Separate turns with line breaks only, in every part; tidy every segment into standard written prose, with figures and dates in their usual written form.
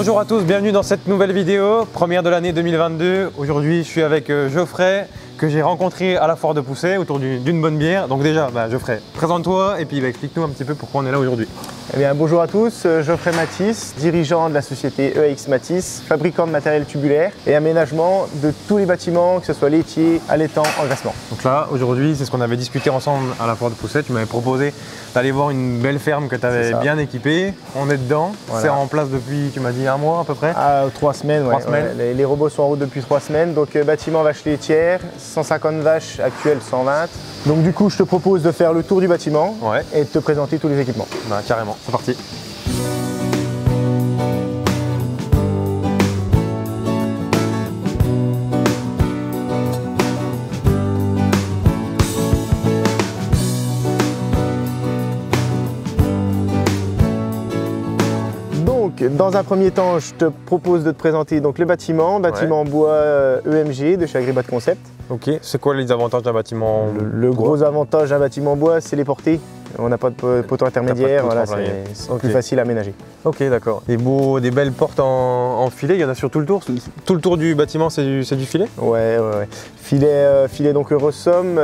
Bonjour à tous, bienvenue dans cette nouvelle vidéo, première de l'année 2022. Aujourd'hui je suis avec Geoffrey que j'ai rencontré à la foire de Poussey autour d'une bonne bière. Donc déjà Geoffrey, présente-toi et puis explique-nous un petit peu pourquoi on est là aujourd'hui.
Eh bien, bonjour à tous, Geoffrey Matisse, dirigeant de la société EAX Matisse, fabricant de matériel tubulaire et aménagement de tous les bâtiments, que ce soit laitier, allaitant, engraissement.
Donc là aujourd'hui c'est ce qu'on avait discuté ensemble à la foire de Poussey. Tu m'avais proposé d'aller voir une belle ferme que tu avais bien équipée. On est dedans, voilà. C'est en place depuis, tu m'as dit, un mois à peu près?
3 semaines, ouais. Les robots sont en route depuis 3 semaines. Donc bâtiment vache laitière, 150 vaches, actuelles 120. Donc du coup je te propose de faire le tour du bâtiment et de te présenter tous les équipements.
Carrément, c'est parti.
Dans un premier temps, je te propose de te présenter donc, le bâtiment en bois EMG de chez Agribat Concept.
Ok, c'est quoi les avantages d'un bâtiment
Le gros avantage d'un bâtiment en bois, c'est les portées. On n'a pas de poteau intermédiaire, voilà, c'est plus facile à aménager.
Ok, d'accord. Des belles portes en filet, il y en a sur tout le tour. Tout le tour du bâtiment, c'est du filet? Ouais.
Filet donc Eurosom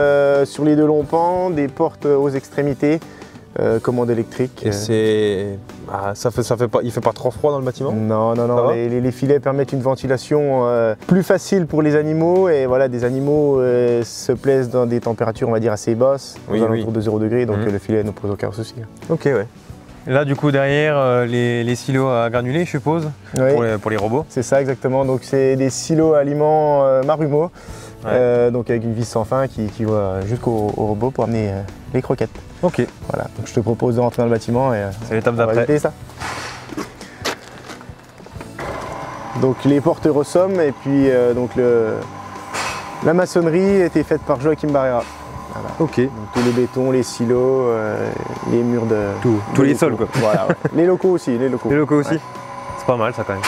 sur les 2 longs pans, des portes aux extrémités. Commande électrique.
Et il fait pas trop froid dans le bâtiment?
Non. Les filets permettent une ventilation plus facile pour les animaux et voilà, des animaux se plaisent dans des températures on va dire assez basses, aux alentours de 0 degré, donc le filet ne pose aucun souci.
Ok, ouais. Et là du coup derrière les silos à granulés je suppose, pour les robots? C'est ça
exactement, donc c'est des silos à aliments Marumo, donc avec une vis sans fin qui va jusqu'au robot pour amener les croquettes.
Ok.
Voilà, donc je te propose de rentrer dans le bâtiment et
c'est l'étape d'après.
Ça. Donc les portes Eurosom et puis la maçonnerie a été faite par Joachim Barrera. Voilà.
Ok.
Donc, tous les bétons, les silos, les murs de...
Tous les sols quoi.
Voilà, les locaux aussi.
Les locaux aussi. C'est pas mal ça quand même.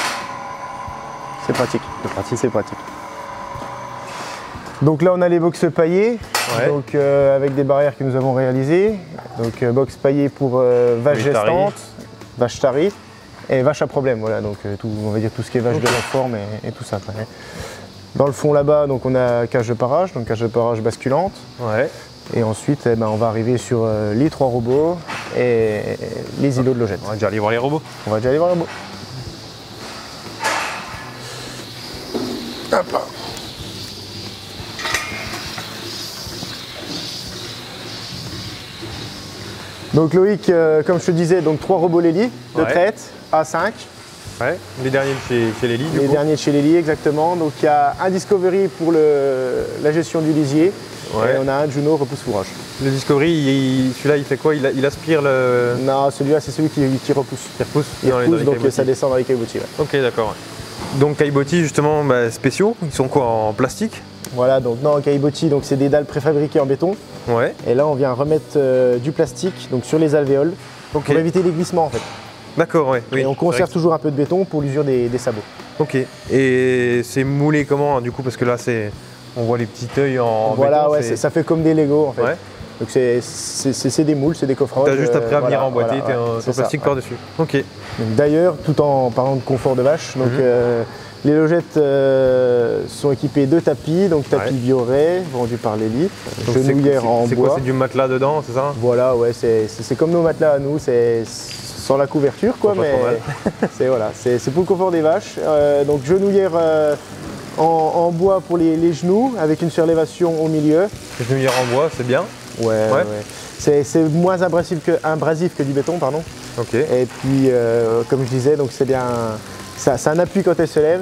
C'est pratique. C'est pratique. Donc là on a les box paillés, donc, avec des barrières que nous avons réalisées. Donc box paillées pour vaches gestantes, vaches taries et vaches à problème. Voilà, donc on va dire tout ce qui est vache de la forme et tout ça. Dans le fond là-bas, donc on a cage de parage, donc cage de parage basculante. Et ensuite, on va arriver sur les 3 robots et les îlots de logettes.
On va déjà aller voir les robots.
Hop là. Donc Loïc, comme je te disais, donc 3 robots Lely de traite, A5.
Les derniers de chez Lely du coup.
Les derniers de chez Lely, exactement. Donc il y a un Discovery pour la gestion du lisier et on a un Juno repousse fourrage.
Le Discovery, celui-là il fait quoi? Il aspire le...
Non, celui-là c'est celui qui repousse.
Il repousse
donc ça descend dans les caillebotis.
Ok, d'accord. Donc caillebotis justement spéciaux, ils sont quoi, en plastique?
Voilà, donc non, caillebotis, donc c'est des dalles préfabriquées en béton. Et là on vient remettre du plastique donc sur les alvéoles pour éviter les glissements en fait.
D'accord,
Et on conserve toujours un peu de béton pour l'usure des sabots.
Ok. Et c'est moulé comment du coup? Parce que là on voit les petits œils en béton.
Ça fait comme des Lego en fait. Donc c'est des moules, c'est des coffrages.
Tu as juste après à venir emboîter ton plastique par-dessus. Ok.
D'ailleurs, tout en parlant de confort de vache, donc les logettes sont équipées de tapis, donc tapis Bioré, vendu par Lely, genouillère en bois.
C'est quoi? C'est du matelas dedans, c'est ça?
Voilà, c'est comme nos matelas à nous, c'est sans la couverture quoi, mais c'est pour le confort des vaches. Donc genouillère en bois pour les genoux, avec une surélévation au milieu.
Genouillère en bois, c'est bien.
C'est moins abrasif que du béton, pardon. Et puis, comme je disais, donc c'est bien. C'est un appui quand elle se lève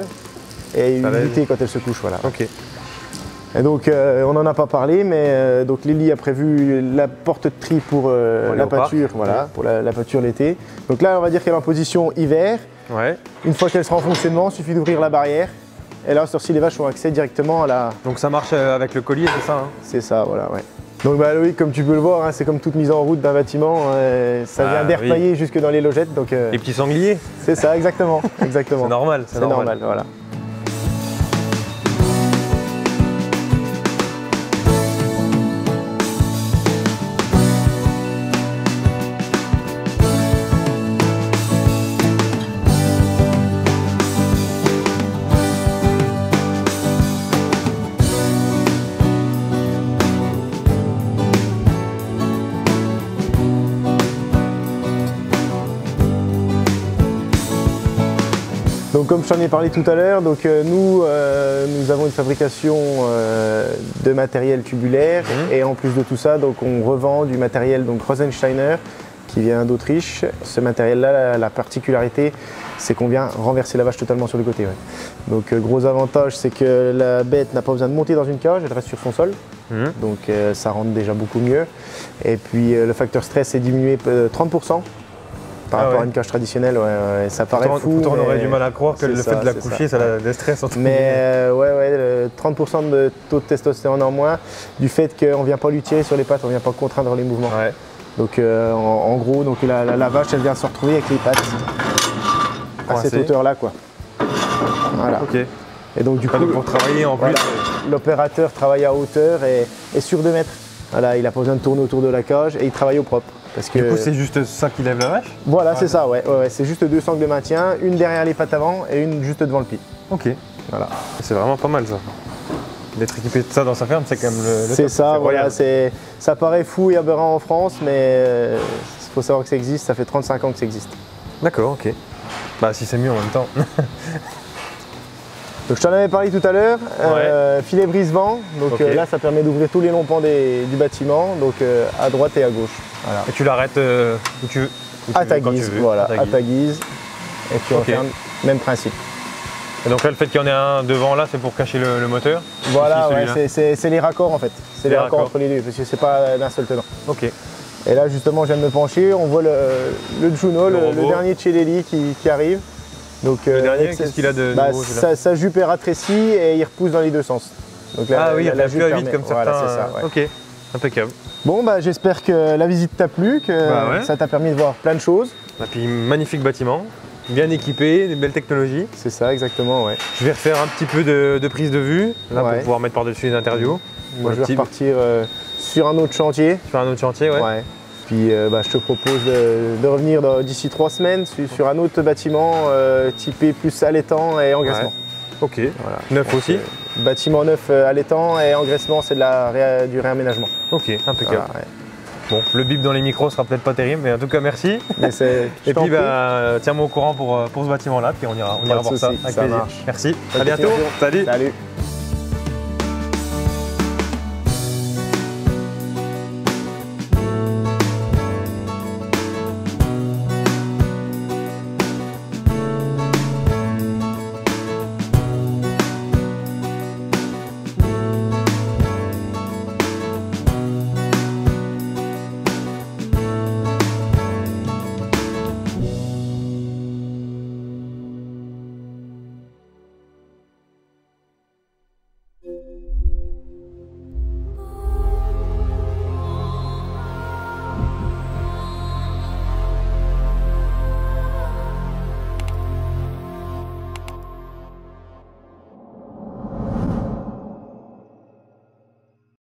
et une unité quand elle se couche, voilà. Et donc, on n'en a pas parlé, mais donc Lely a prévu la porte de tri pour la pâture, pour la pâture l'été. Donc là, on va dire qu'elle est en position hiver. Une fois qu'elle sera en fonctionnement, il suffit d'ouvrir la barrière. Et là, sur ci, les vaches ont accès directement à la...
Donc ça marche avec le collier, c'est ça?
C'est ça, voilà, Donc Loïc, comme tu peux le voir, c'est comme toute mise en route d'un bâtiment, ça vient d'air paillé jusque dans les logettes. Donc,
les petits sangliers?
C'est ça, exactement.
C'est normal.
C'est normal, voilà. comme je t'en ai parlé tout à l'heure, nous avons une fabrication de matériel tubulaire et en plus de tout ça, donc on revend du matériel Rosensteiner qui vient d'Autriche. Ce matériel-là, la particularité, c'est qu'on vient renverser la vache totalement sur le côté. Ouais. Donc gros avantage, c'est que la bête n'a pas besoin de monter dans une cage, elle reste sur son sol. Donc ça rentre déjà beaucoup mieux. Et puis le facteur stress est diminué 30%. Par rapport à une cage traditionnelle, ça paraît fou.
Pourtant, on aurait du mal à croire que le fait de la coucher, ça la déstresse.
Mais 30% de taux de testostérone en moins, du fait qu'on ne vient pas lui tirer sur les pattes, on ne vient pas contraindre les mouvements. Ouais. Donc en gros, la vache, elle vient se retrouver avec les pattes à cette hauteur-là, quoi. Voilà. Ok. Et donc du coup,
pour travailler en plus,
l'opérateur travaille à hauteur et est sûr de mettre. Voilà, il n'a pas besoin de tourner autour de la cage et il travaille au propre.
Parce que... Du coup, c'est juste ça qui lève la vache?
Voilà, c'est ça, ouais. C'est juste 2 sangles de maintien, une derrière les pattes avant et une juste devant le pied.
Ok. Voilà. C'est vraiment pas mal ça. D'être équipé de ça dans sa ferme, c'est quand même le
C'est ça, voilà. Ça paraît fou et aberrant en France, mais il faut savoir que ça existe, ça fait 35 ans que ça existe.
D'accord, ok. Bah si c'est mieux en même temps.
Donc je t'en avais parlé tout à l'heure, filet brise-vent, donc là ça permet d'ouvrir tous les longs pans du bâtiment, donc à droite et à gauche. Voilà.
Et tu l'arrêtes où tu veux.
À ta guise, voilà, à ta guise. Et tu refermes, même principe.
Et donc là le fait qu'il y en ait un devant là, c'est pour cacher le moteur?
Voilà, c'est les raccords en fait, c'est les raccords entre les deux, parce que c'est pas d'un seul tenant.
Ok.
Et là justement je viens de me pencher, on voit le Juno, le dernier de chez Lely qui arrive. Donc,
le dernier, qu'est-ce qu'il a de nouveau,
sa jupe est rétrécie et il repousse dans les deux sens. Donc là,
il a plus à vide comme certains.
Voilà, c'est ça. Ouais.
Ok, impeccable.
Bon, j'espère que la visite t'a plu, que ça t'a permis de voir plein de choses.
Et puis, magnifique bâtiment, bien équipé, des belles technologies.
C'est ça, exactement, ouais.
Je vais refaire un petit peu de prise de vue, là, pour pouvoir mettre par-dessus les interviews.
Moi, je vais repartir sur un autre chantier.
Sur un autre chantier, ouais.
Puis je te propose de revenir d'ici 3 semaines sur un autre bâtiment typé plus allaitant et engraissement.
Ok, voilà. Neuf aussi.
Bâtiment neuf allaitant et engraissement, c'est du réaménagement.
Ok, impeccable. Voilà, bon, le bip dans les micros sera peut-être pas terrible, mais en tout cas merci. Et puis tiens-moi au courant pour ce bâtiment-là, puis on ira voir ça avec plaisir. Merci, à bientôt. Salut.